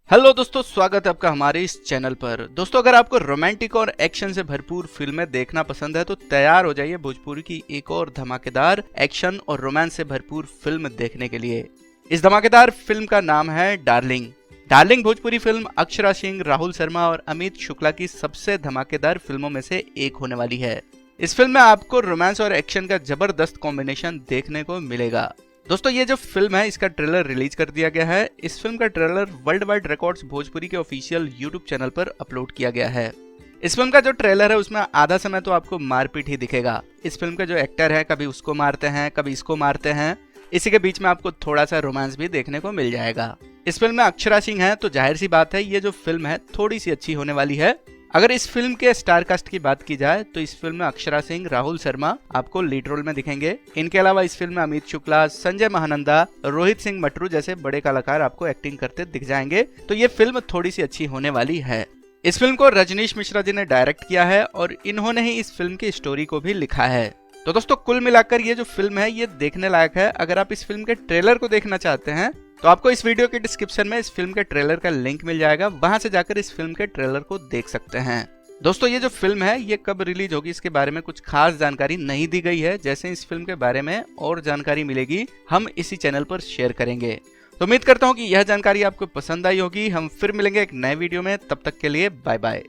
Hello दोस्तों, स्वागत है आपका हमारे इस चैनल पर। दोस्तों, अगर आपको रोमांटिक और एक्शन से भरपूर फिल्में देखना पसंद है तो तैयार हो जाइए भोजपुरी की एक और धमाकेदार एक्शन और रोमांस से भरपूर फिल्म देखने के लिए। इस धमाकेदार फिल्म का नाम है darling. Darling Bhojpuri film Akshara Singh, Rahul Sharma और अमित शुक्ला की सबसे धमाकेदार फिल्मों में से एक होने वाली है। इस फिल्म में आपको रोमांस और एक्शन का जबरदस्त कॉम्बिनेशन देखने को मिलेगा। दोस्तों, ये जो फिल्म है इसका ट्रेलर रिलीज कर दिया गया है। इस फिल्म का trailer world wide records Bhojpuri के ऑफिशियल यूट्यूब चैनल पर अपलोड किया गया है। इस फिल्म का जो ट्रेलर है उसमें आधा समय तो आपको मारपीट ही दिखेगा। इस फिल्म का जो एक्टर है कभी उसको मारते हैं, कभी इसको मारते हैं। इसी के बीच में आपको थोड़ा सा रोमांस भी देखने को मिल जाएगा। इस फिल्म में अक्षरा सिंह है तो जाहिर सी बात है ये जो फिल्म है थोड़ी सी अच्छी होने वाली है। अगर इस फिल्म के स्टार कास्ट की बात की जाए तो इस फिल्म में अक्षरा सिंह, राहुल शर्मा आपको लीड रोल में दिखेंगे। इनके अलावा इस फिल्म में अमित शुक्ला, संजय महानंदा, रोहित सिंह मटरू जैसे बड़े कलाकार आपको एक्टिंग करते दिख जाएंगे। तो ये फिल्म थोड़ी सी अच्छी होने वाली है। इस फिल्म को रजनीश मिश्रा जी ने डायरेक्ट किया है और इन्होंने ही इस फिल्म की स्टोरी को भी लिखा है। तो दोस्तों, कुल मिलाकर ये जो फिल्म है ये देखने लायक है। अगर आप इस फिल्म के ट्रेलर को देखना चाहते हैं तो आपको इस वीडियो के डिस्क्रिप्शन में इस फिल्म के ट्रेलर का लिंक मिल जाएगा, वहां से जाकर इस फिल्म के ट्रेलर को देख सकते हैं। दोस्तों, ये जो फिल्म है ये कब रिलीज होगी इसके बारे में कुछ खास जानकारी नहीं दी गई है। जैसे इस फिल्म के बारे में और जानकारी मिलेगी हम इसी चैनल पर शेयर करेंगे। तो उम्मीद करता हूँ कि यह जानकारी आपको पसंद आई होगी। हम फिर मिलेंगे एक नए वीडियो में, तब तक के लिए बाय बाय।